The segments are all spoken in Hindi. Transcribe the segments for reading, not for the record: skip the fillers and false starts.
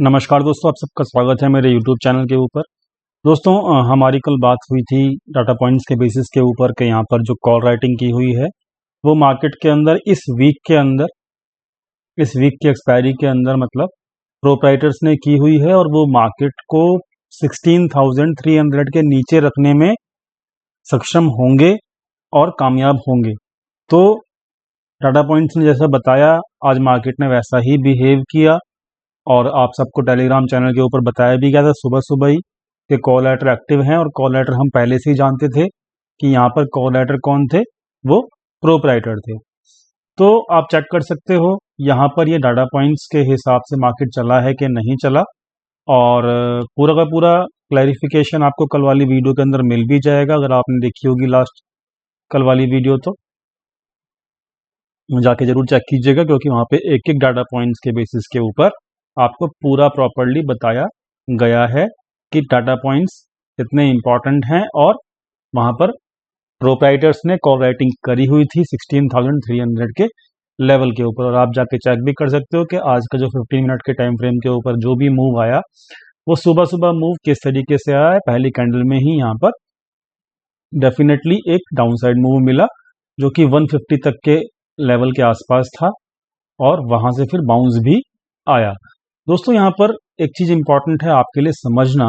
नमस्कार दोस्तों, आप सबका स्वागत है मेरे YouTube चैनल के ऊपर। दोस्तों हमारी कल बात हुई थी डाटा पॉइंट्स के बेसिस के ऊपर कि यहाँ पर जो कॉल राइटिंग की हुई है वो मार्केट के अंदर इस वीक की एक्सपायरी के अंदर मतलब प्रोप्राइटर्स ने की हुई है और वो मार्केट को 16,300 के नीचे रखने में सक्षम होंगे और कामयाब होंगे। तो डाटा पॉइंट्स ने जैसा बताया आज मार्केट ने वैसा ही बिहेव किया और आप सबको टेलीग्राम चैनल के ऊपर बताया भी गया था सुबह सुबह ही कि कॉल लेटर एक्टिव हैं और कॉल लेटर हम पहले से ही जानते थे कि यहाँ पर कॉल लेटर कौन थे, वो प्रोप्राइटर थे। तो आप चेक कर सकते हो यहाँ पर ये डाटा पॉइंट्स के हिसाब से मार्केट चला है कि नहीं चला, और पूरा का पूरा क्लैरिफिकेशन आपको कल वाली वीडियो के अंदर मिल भी जाएगा। अगर आपने देखी होगी लास्ट कल वाली वीडियो तो जाके जरूर चेक कीजिएगा, क्योंकि वहाँ पे एक एक डाटा पॉइंट्स के बेसिस के ऊपर आपको पूरा प्रॉपर्ली बताया गया है कि डाटा पॉइंट्स कितने इम्पॉर्टेंट हैं और वहाँ पर प्रोप्राइटर्स ने कॉल राइटिंग करी हुई थी 16,300 के लेवल के ऊपर। और आप जाके चेक भी कर सकते हो कि आज का जो 15 मिनट के टाइम फ्रेम के ऊपर जो भी मूव आया वो सुबह सुबह मूव किस तरीके से आया है। पहली कैंडल में ही यहाँ पर डेफिनेटली एक डाउनसाइड मूव मिला जो कि 150 तक के लेवल के आसपास था और वहां से फिर बाउंस भी आया। दोस्तों यहाँ पर एक चीज इंपॉर्टेंट है आपके लिए समझना।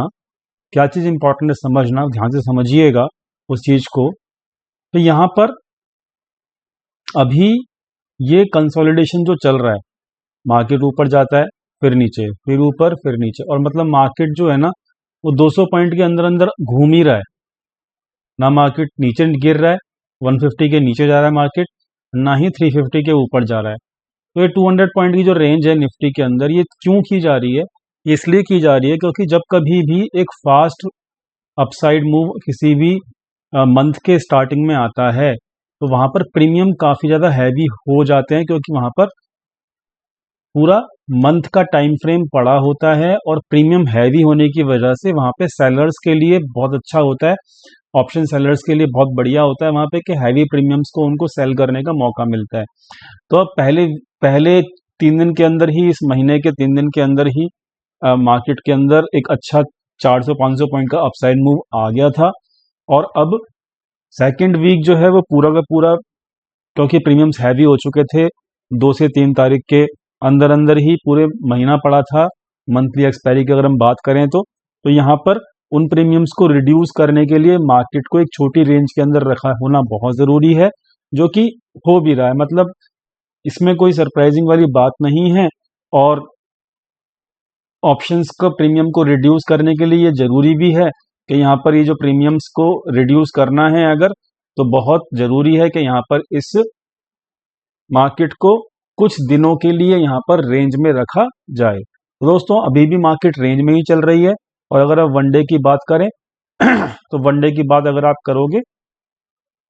क्या चीज इंपॉर्टेंट है समझना, ध्यान से समझिएगा उस चीज को। तो यहाँ पर अभी ये कंसोलिडेशन जो चल रहा है, मार्केट ऊपर जाता है फिर नीचे फिर ऊपर फिर नीचे, और मतलब मार्केट जो है ना वो 200 पॉइंट के अंदर अंदर घूम ही रहा है ना। मार्केट नीचे गिर रहा है, 150 के नीचे जा रहा है मार्केट, ना ही 350 के ऊपर जा रहा है। तो ये 200 पॉइंट की जो रेंज है निफ्टी के अंदर, ये क्यों की जा रही है? इसलिए की जा रही है क्योंकि जब कभी भी एक फास्ट अपसाइड मूव किसी भी मंथ के स्टार्टिंग में आता है तो वहां पर प्रीमियम काफी ज्यादा हैवी हो जाते हैं, क्योंकि वहां पर पूरा मंथ का टाइम फ्रेम पड़ा होता है और प्रीमियम हैवी होने की वजह से वहां पे सेलर्स के लिए बहुत अच्छा होता है, ऑप्शन सेलर्स के लिए बहुत बढ़िया होता है वहां पे कि हैवी प्रीमियम्स को उनको सेल करने का मौका मिलता है। तो अब पहले पहले 3 दिन के अंदर ही, इस महीने के 3 दिन के अंदर ही मार्केट के अंदर एक अच्छा 400-500 पॉइंट का अपसाइड मूव आ गया था। और अब सेकंड वीक जो है वो पूरा का पूरा, क्योंकि प्रीमियम्स हैवी हो चुके थे 2 से 3 तारीख के अंदर अंदर ही पूरे महीना पड़ा था मंथली एक्सपायरी की अगर हम बात करें तो यहाँ पर उन प्रीमियम्स को रिड्यूस करने के लिए मार्केट को एक छोटी रेंज के अंदर रखा होना बहुत जरूरी है, जो कि हो भी रहा है। मतलब इसमें कोई सरप्राइजिंग वाली बात नहीं है, और ऑप्शंस का प्रीमियम को रिड्यूस करने के लिए ये जरूरी भी है कि यहाँ पर ये जो प्रीमियम्स को रिड्यूस करना है अगर, तो बहुत जरूरी है कि यहाँ पर इस मार्केट को कुछ दिनों के लिए यहाँ पर रेंज में रखा जाए। दोस्तों अभी भी मार्केट रेंज में ही चल रही है, और अगर आप वनडे की बात करें तो वनडे की बात अगर आप करोगे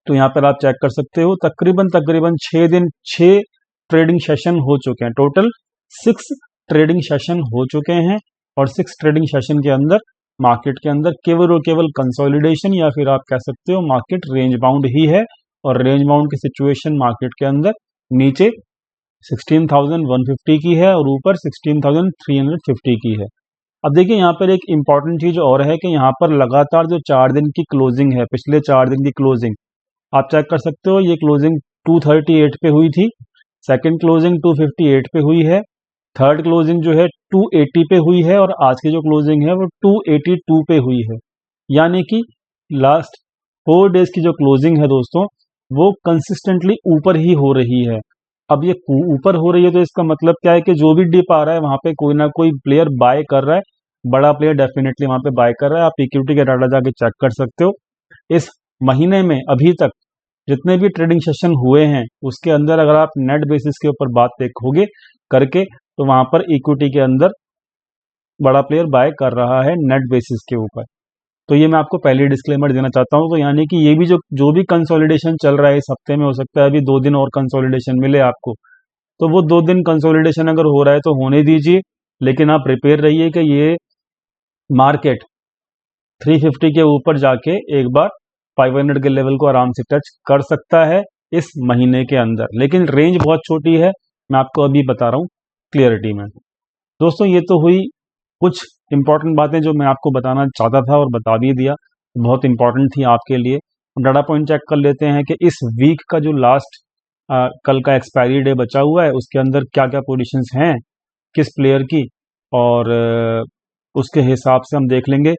तो यहाँ पर आप चेक कर सकते हो तकरीबन 6 ट्रेडिंग सेशन हो चुके हैं। टोटल 6 ट्रेडिंग सेशन हो चुके हैं, और 6 ट्रेडिंग सेशन के अंदर मार्केट के अंदर केवल और केवल कंसोलिडेशन, या फिर आप कह सकते हो मार्केट रेंज बाउंड ही है। और रेंज बाउंड की सिचुएशन मार्केट के अंदर नीचे 16,150 की है और ऊपर 16,350 की है। अब देखिए यहाँ पर एक इंपॉर्टेंट चीज और है कि यहाँ पर लगातार जो 4 दिन की क्लोजिंग है, पिछले 4 दिन की क्लोजिंग आप चेक कर सकते हो। ये क्लोजिंग 238 पे हुई थी, सेकंड क्लोजिंग 258 पे हुई है, थर्ड क्लोजिंग जो है 280 पे हुई है, और आज की जो क्लोजिंग है वो 282 पे हुई है। यानी कि लास्ट 4 डेज की जो क्लोजिंग है दोस्तों वो कंसिस्टेंटली ऊपर ही हो रही है। अब ये ऊपर हो रही है तो इसका मतलब क्या है कि जो भी डिप आ रहा है वहां पे कोई ना कोई प्लेयर बाय कर रहा है, बड़ा प्लेयर डेफिनेटली वहां पे बाय कर रहा है। आप इक्विटी के डाटा जाके चेक कर सकते हो। इस महीने में अभी तक जितने भी ट्रेडिंग सेशन हुए हैं उसके अंदर अगर आप नेट बेसिस के ऊपर बात देखोगे करके तो वहां पर इक्विटी के अंदर बड़ा प्लेयर बाय कर रहा है नेट बेसिस के ऊपर। तो ये मैं आपको पहले डिस्क्लेमर देना चाहता हूं। तो यानी कि ये भी जो भी कंसोलिडेशन चल रहा है इस हफ्ते में, हो सकता है अभी 2 दिन और कंसोलिडेशन मिले आपको, तो वो 2 दिन कंसोलिडेशन अगर हो रहा है तो होने दीजिए, लेकिन आप प्रिपेयर रहिए कि ये मार्केट 350 के ऊपर जाके एक बार 500 के लेवल को आराम से टच कर सकता है इस महीने के अंदर, लेकिन रेंज बहुत छोटी है, मैं आपको अभी बता रहा हूं क्लियरिटी में। दोस्तों ये तो हुई कुछ इंपॉर्टेंट बातें जो मैं आपको बताना चाहता था और बता भी दिया, बहुत इंपॉर्टेंट थी आपके लिए। हम डाटा पॉइंट चेक कर लेते हैं कि इस वीक का जो लास्ट कल का एक्सपायरी डे बचा हुआ है उसके अंदर क्या क्या पोजीशंस हैं किस प्लेयर की, और उसके हिसाब से हम देख लेंगे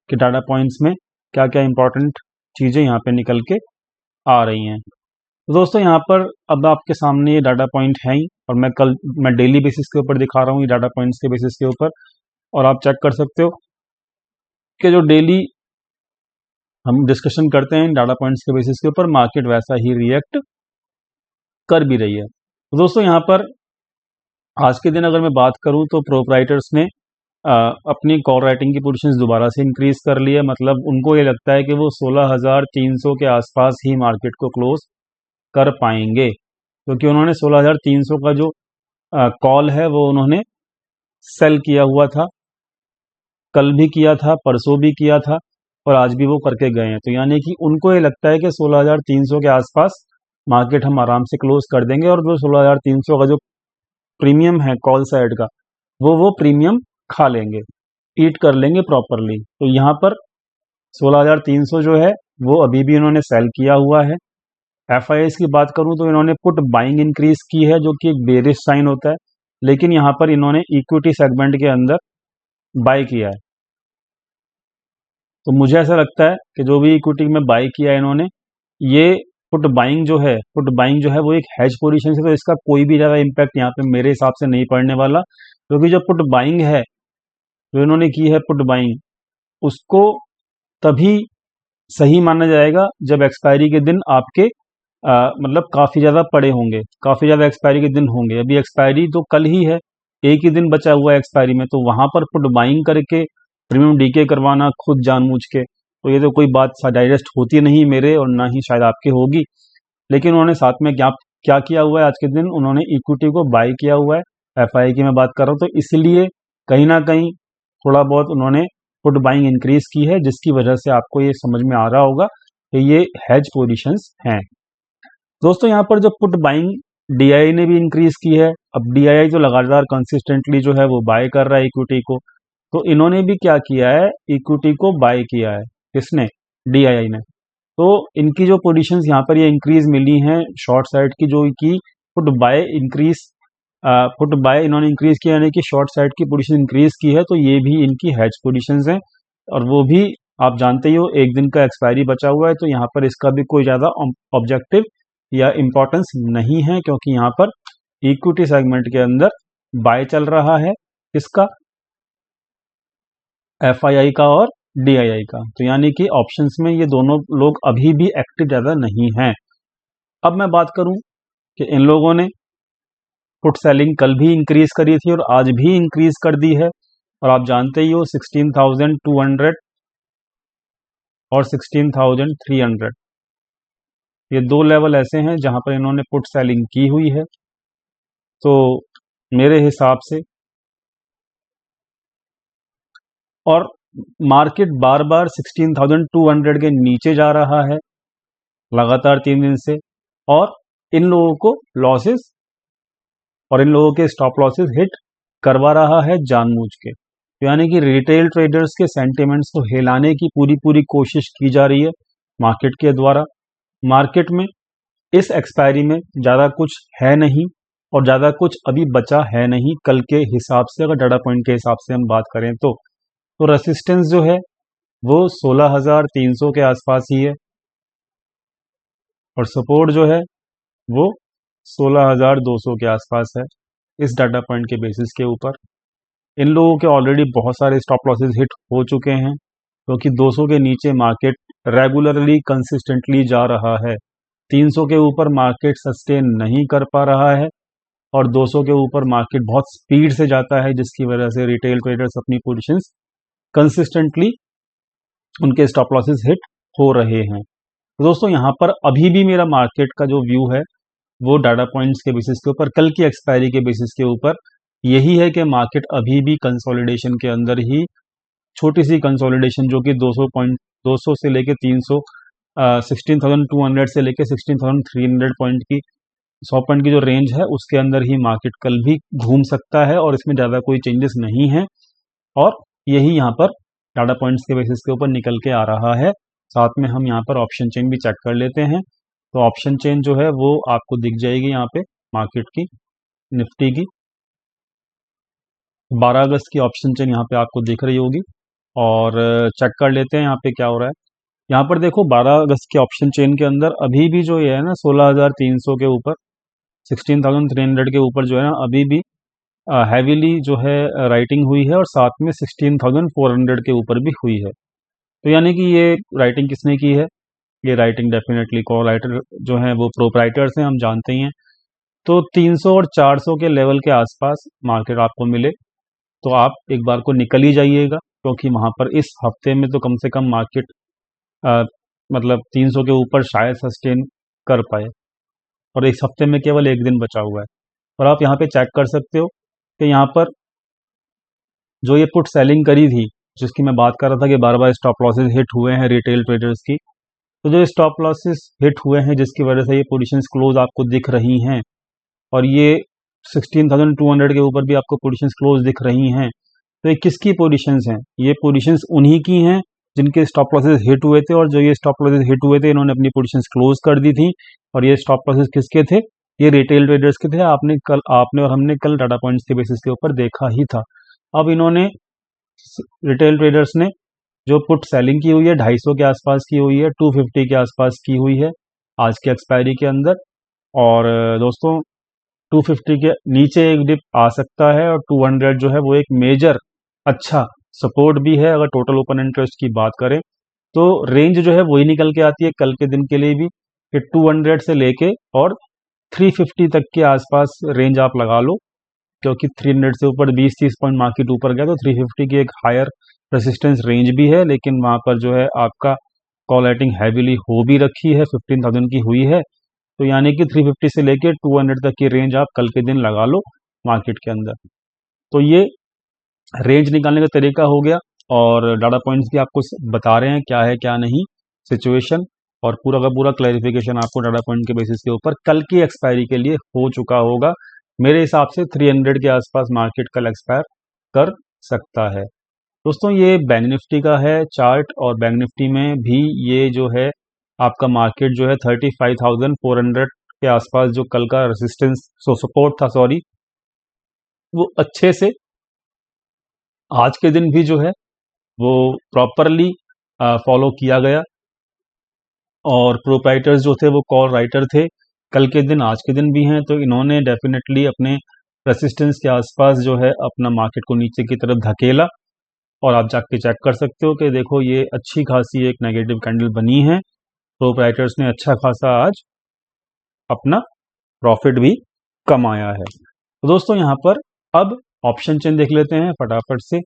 कि डाटा पॉइंट्स में क्या क्या इंपॉर्टेंट चीज़ें यहाँ पे निकल के आ रही हैं। तो दोस्तों यहाँ पर अब आपके सामने ये डाटा पॉइंट है ही, और मैं डेली बेसिस के ऊपर दिखा रहा हूँ ये डाटा पॉइंट्स के बेसिस के ऊपर, और आप चेक कर सकते हो कि जो डेली हम डिस्कशन करते हैं डाटा पॉइंट्स के बेसिस के ऊपर मार्केट वैसा ही रिएक्ट कर भी रही है। तो दोस्तों यहाँ पर आज के दिन अगर मैं बात करूं तो प्रोपराइटर्स ने अपनी कॉल राइटिंग की पोजीशंस दोबारा से इंक्रीज कर ली है। मतलब उनको ये लगता है कि वो 16,300 के आसपास ही मार्केट को क्लोज कर पाएंगे, क्योंकि उन्होंने 16,300 का जो कॉल है वो उन्होंने सेल किया हुआ था, कल भी किया था, परसों भी किया था, और आज भी वो करके गए हैं। तो यानी कि उनको ये लगता है कि 16,300 के आसपास मार्केट हम आराम से क्लोज कर देंगे, और जो 16,300 का जो प्रीमियम है कॉल साइड का वो प्रीमियम खा लेंगे, ईट कर लेंगे प्रॉपरली। तो यहाँ पर 16,300 जो है वो अभी भी इन्होंने सेल किया हुआ है। FIIs की बात करूं तो इन्होंने पुट बाइंग इंक्रीज की है, जो कि एक बेरिश साइन होता है, लेकिन यहाँ पर इन्होंने इक्विटी सेगमेंट के अंदर बाय किया है। तो मुझे ऐसा लगता है कि जो भी इक्विटी में बाय किया है इन्होंने, ये पुट बाइंग जो है वो एक हेज पोजीशन से, तो इसका कोई भी ज़्यादा इम्पैक्ट यहाँ पे मेरे हिसाब से नहीं पड़ने वाला, क्योंकि जो पुट बाइंग है जो इन्होंने की है पुट बाइंग, उसको तभी सही माना जाएगा जब एक्सपायरी के दिन आपके मतलब काफ़ी ज़्यादा पड़े होंगे, काफ़ी ज़्यादा एक्सपायरी के दिन होंगे। अभी एक्सपायरी तो कल ही है, एक ही दिन बचा हुआ है एक्सपायरी में, तो वहाँ पर पुट बाइंग करके प्रीमियम डीके करवाना खुद जानबूझ के, तो ये तो कोई बात डाइजेस्ट होती नहीं मेरे और ना ही शायद आपके होगी। लेकिन उन्होंने साथ में क्या क्या किया हुआ है, आज के दिन उन्होंने इक्विटी को बाय किया हुआ है, FII की मैं बात कर रहा हूँ, तो इसलिए कहीं ना कहीं थोड़ा बहुत उन्होंने पुट बाइंग इंक्रीज की है, जिसकी वजह से आपको ये समझ में आ रहा होगा कि ये हेज पोजीशंस हैं। दोस्तों यहाँ पर जो पुट बाइंग DII ने भी इंक्रीज की है। अब DII जो लगातार कंसिस्टेंटली जो है वो बाय कर रहा है इक्विटी को, तो इन्होंने भी क्या किया है, इक्विटी को बाय किया है। किसने? DII ने। तो इनकी जो पोजीशंस यहाँ पर ये इंक्रीज मिली हैं शॉर्ट साइड की, जो कि पुट बाय इन्होंने इंक्रीज किया, यानी कि शॉर्ट साइड की पोजीशन इंक्रीज की है, तो ये भी इनकी हेज पोजीशंस हैं, और वो भी आप जानते ही हो एक दिन का एक्सपायरी बचा हुआ है, तो यहाँ पर इसका भी कोई ज़्यादा ऑब्जेक्टिव या इम्पोर्टेंस नहीं है, क्योंकि यहाँ पर इक्विटी सेगमेंट के अंदर बाय चल रहा है, किसका? FII का और DII का। तो यानी कि ऑप्शंस में ये दोनों लोग अभी भी एक्टिव ज़्यादा नहीं हैं। अब मैं बात करूं कि इन लोगों ने पुट सेलिंग कल भी इंक्रीज करी थी और आज भी इंक्रीज कर दी है, और आप जानते ही हो 16,200 और 16,300, ये दो लेवल ऐसे हैं जहां पर इन्होंने पुट सेलिंग की हुई है। तो मेरे हिसाब से, और मार्केट बार बार 16,200 के नीचे जा रहा है लगातार 3 दिन से, और इन लोगों को लॉसेस और इन लोगों के स्टॉप लॉसेस हिट करवा रहा है जानबूझ के। तो यानी कि रिटेल ट्रेडर्स के सेंटिमेंट्स को हिलाने की पूरी पूरी कोशिश की जा रही है मार्केट के द्वारा। मार्केट में इस एक्सपायरी में ज़्यादा कुछ है नहीं, और ज़्यादा कुछ अभी बचा है नहीं कल के हिसाब से, अगर डाटा पॉइंट के हिसाब से हम बात करें तो रेसिस्टेंस जो है वो 16,300 के आसपास ही है, और सपोर्ट जो है वो 16,200 के आसपास है इस डाटा पॉइंट के बेसिस के ऊपर। इन लोगों के ऑलरेडी बहुत सारे स्टॉप लॉसेस हिट हो चुके हैं, क्योंकि 200 के नीचे मार्केट रेगुलरली कंसिस्टेंटली जा रहा है। 300 के ऊपर मार्केट सस्टेन नहीं कर पा रहा है, और 200 के ऊपर मार्केट बहुत स्पीड से जाता है, जिसकी वजह से रिटेल ट्रेडर्स अपनी पोजीशंस कंसिस्टेंटली उनके स्टॉप लॉसेस हिट हो रहे हैं। तो दोस्तों यहाँ पर अभी भी मेरा मार्केट का जो व्यू है वो डाटा पॉइंट्स के बेसिस के ऊपर, कल की एक्सपायरी के बेसिस के ऊपर यही है कि मार्केट अभी भी कंसोलिडेशन के अंदर ही, छोटी सी कंसोलिडेशन जो कि 200 से लेके 300 16,200 से लेके 16,300 पॉइंट की 100 पॉइंट की जो रेंज है उसके अंदर ही मार्केट कल भी घूम सकता है, और इसमें ज़्यादा कोई चेंजेस नहीं है। और यही यहाँ पर डाटा पॉइंट्स के बेसिस के ऊपर निकल के आ रहा है। साथ में हम यहाँ पर ऑप्शन चेन भी चेक कर लेते हैं। तो ऑप्शन चेन जो है वो आपको दिख जाएगी यहाँ पे मार्केट की, निफ्टी की 12 अगस्त की ऑप्शन चेन यहाँ पे आपको दिख रही होगी। और चेक कर लेते हैं यहाँ पे क्या हो रहा है। यहाँ पर देखो 12 अगस्त की ऑप्शन चेन के अंदर अभी भी जो ये है ना 16,300 के ऊपर, 16,300 के ऊपर जो है ना अभी भी हैवीली जो है राइटिंग हुई है, और साथ में 16,400 के ऊपर भी हुई है। तो यानी कि ये राइटिंग किसने की है? ये राइटिंग डेफिनेटली कॉल राइटर जो है वो प्रोप्राइटर्स हैं, हम जानते ही हैं। तो 300 और 400 के लेवल के आसपास मार्केट आपको मिले तो आप एक बार को निकल ही जाइएगा, क्योंकि वहाँ पर इस हफ्ते में तो कम से कम मार्केट मतलब 300 के ऊपर शायद सस्टेन कर पाए, और इस हफ्ते में केवल एक दिन बचा हुआ है। और आप यहाँ पे चेक कर सकते हो कि यहाँ पर जो ये पुट सेलिंग करी थी, जिसकी मैं बात कर रहा था कि बार बार स्टॉप लॉसेस हिट हुए हैं रिटेल ट्रेडर्स की, तो जो स्टॉप लॉसेस हिट हुए हैं जिसकी वजह से ये पोजीशंस क्लोज आपको दिख रही हैं, और ये 16,200 के ऊपर भी आपको पोजीशंस क्लोज दिख रही हैं। तो ये किसकी पोजीशंस हैं? ये पोजीशंस उन्हीं की हैं जिनके स्टॉप लॉसेस हिट हुए थे, और जो ये स्टॉप लॉसेस हिट हुए थे इन्होंने अपनी पोजीशंस क्लोज कर दी थी। और ये स्टॉप लॉसेस किसके थे? ये रिटेल ट्रेडर्स के थे। आपने और हमने कल डाटा पॉइंट्स के बेसिस के ऊपर देखा ही था। अब इन्होंने, रिटेल ट्रेडर्स ने जो पुट सेलिंग की हुई है 250 के आसपास की हुई है, 250 के आसपास की हुई है आज के एक्सपायरी के अंदर। और दोस्तों 250 के नीचे एक डिप आ सकता है, और 200 जो है वो एक मेजर अच्छा सपोर्ट भी है। अगर टोटल ओपन इंटरेस्ट की बात करें तो रेंज जो है वही निकल के आती है कल के दिन के लिए भी, कि 200 से लेके और 350 तक के आसपास रेंज आप लगा लो, क्योंकि 300 से ऊपर 20-30 पॉइंट मार्केट ऊपर गया तो 350 की एक हायर रेसिस्टेंस रेंज भी है। लेकिन वहाँ पर जो है आपका कॉल राइटिंग हैवीली हो भी रखी है, 15,000 की हुई है। तो यानी कि 350 से लेके 200 तक की रेंज आप कल के दिन लगा लो मार्केट के अंदर। तो ये रेंज निकालने का तरीका हो गया, और डाटा पॉइंट्स भी आपको बता रहे हैं क्या है क्या नहीं सिचुएशन, और पूरा का पूरा क्लैरिफिकेशन आपको डाटा पॉइंट के बेसिस के ऊपर कल की एक्सपायरी के लिए हो चुका होगा। मेरे हिसाब से 300 के आसपास मार्केट कल एक्सपायर कर सकता है। दोस्तों ये बैंक निफ्टी का है चार्ट, और बैंक निफ्टी में भी ये जो है आपका मार्केट जो है 35,400 के आसपास जो कल का रेसिस्टेंस सपोर्ट था, सॉरी, वो अच्छे से आज के दिन भी जो है वो प्रॉपरली फॉलो किया गया। और प्रोप्राइटर्स जो थे वो कॉल राइटर थे कल के दिन, आज के दिन भी हैं, तो इन्होंने डेफिनेटली अपने रेसिस्टेंस के आसपास जो है अपना मार्केट को नीचे की तरफ धकेला। और आप जाके चेक कर सकते हो कि देखो ये अच्छी खासी एक नेगेटिव कैंडल बनी है, प्रोप्राइटर्स ने अच्छा खासा आज अपना प्रॉफिट भी कमाया है। तो दोस्तों यहाँ पर अब ऑप्शन चेन देख लेते हैं फटाफट से,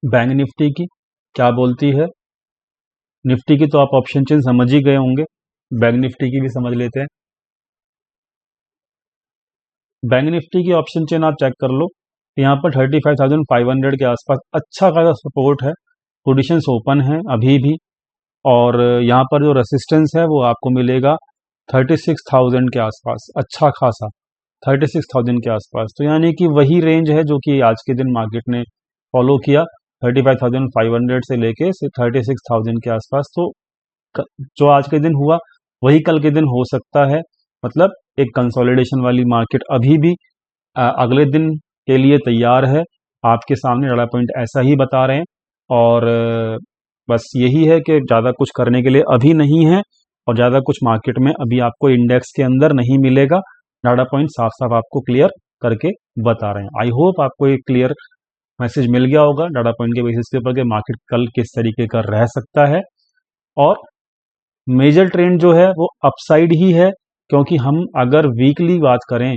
बैंक निफ्टी की क्या बोलती है। निफ्टी की तो आप ऑप्शन चेन समझ ही गए होंगे, बैंक निफ्टी की भी समझ लेते हैं। बैंक निफ्टी की ऑप्शन चेन आप चेक कर लो, यहाँ पर 35,500 के आसपास अच्छा खासा सपोर्ट है, पोजीशंस ओपन है अभी भी। और यहाँ पर जो रेसिस्टेंस है वो आपको मिलेगा 36,000 के आसपास, अच्छा खासा 36,000 के आसपास। तो यानी कि वही रेंज है जो कि आज के दिन मार्केट ने फॉलो किया, 35,500 से लेके 36,000 के आसपास। तो जो आज के दिन हुआ वही कल के दिन हो सकता है, मतलब एक कंसोलिडेशन वाली मार्केट अभी भी अगले दिन के लिए तैयार है। आपके सामने डाटा पॉइंट ऐसा ही बता रहे हैं, और बस यही है कि ज़्यादा कुछ करने के लिए अभी नहीं है, और ज़्यादा कुछ मार्केट में अभी आपको इंडेक्स के अंदर नहीं मिलेगा। डाटा पॉइंट साफ साफ आपको क्लियर करके बता रहे हैं। आई होप आपको एक क्लियर मैसेज मिल गया होगा डाटा पॉइंट के बेसिस के ऊपर कि मार्केट कल किस तरीके का रह सकता है। और मेजर ट्रेंड जो है वो अपसाइड ही है, क्योंकि हम अगर वीकली बात करें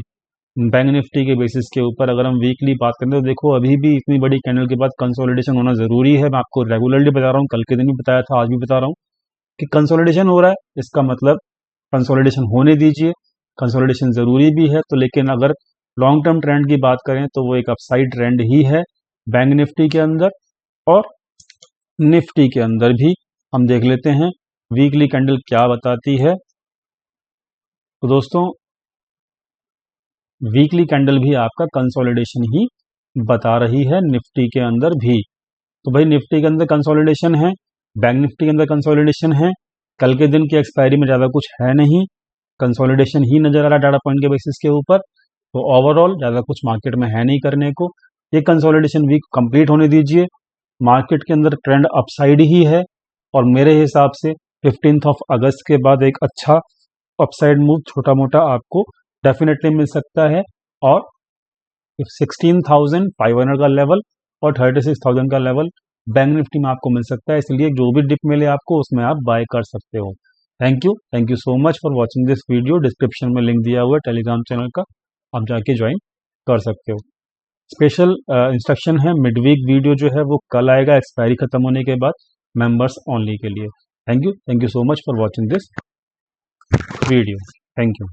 बैंक निफ्टी के बेसिस के ऊपर, अगर हम वीकली बात करें तो देखो अभी भी इतनी बड़ी कैंडल के बाद कंसोलिडेशन होना ज़रूरी है। मैं आपको रेगुलरली बता रहा हूँ, कल के दिन भी बताया था, आज भी बता रहा हूँ कि कंसोलिडेशन हो रहा है, इसका मतलब कंसोलिडेशन होने दीजिए, कंसोलिडेशन ज़रूरी भी है। तो लेकिन अगर लॉन्ग टर्म ट्रेंड की बात करें तो वो एक अपसाइड ट्रेंड ही है बैंक निफ्टी के अंदर, और निफ्टी के अंदर भी। हम देख लेते हैं वीकली कैंडल क्या बताती है। तो दोस्तों वीकली कैंडल भी आपका कंसोलिडेशन ही बता रही है निफ्टी के अंदर भी। तो भाई निफ्टी के अंदर कंसोलिडेशन है, बैंक निफ्टी के अंदर कंसोलिडेशन है, कल के दिन की एक्सपायरी में ज़्यादा कुछ है नहीं, कंसोलिडेशन ही नज़र आ रहा है डाटा पॉइंट के बेसिस के ऊपर। तो ओवरऑल ज़्यादा कुछ मार्केट में है नहीं करने को, ये कंसोलिडेशन वीक कंप्लीट होने दीजिए। मार्केट के अंदर ट्रेंड अपसाइड ही है और मेरे हिसाब से 15 अगस्त के बाद एक अच्छा अपसाइड मूव छोटा मोटा आपको डेफिनेटली मिल सकता है और 16,500 का लेवल और 36,000 का लेवल बैंक निफ्टी में आपको मिल सकता है, इसलिए जो भी डिप मिले आपको उसमें आप बाय कर सकते हो। Thank you so much for watching this video. Description में लिंक दिया हुआ है टेलीग्राम चैनल का, आप जाके ज्वाइन कर सकते हो। स्पेशल इंस्ट्रक्शन है, मिडवीक वीडियो जो है वो कल आएगा एक्सपायरी खत्म होने के बाद, मेंबर्स ओनली के लिए। Thank you so much for watching this video. Thank you.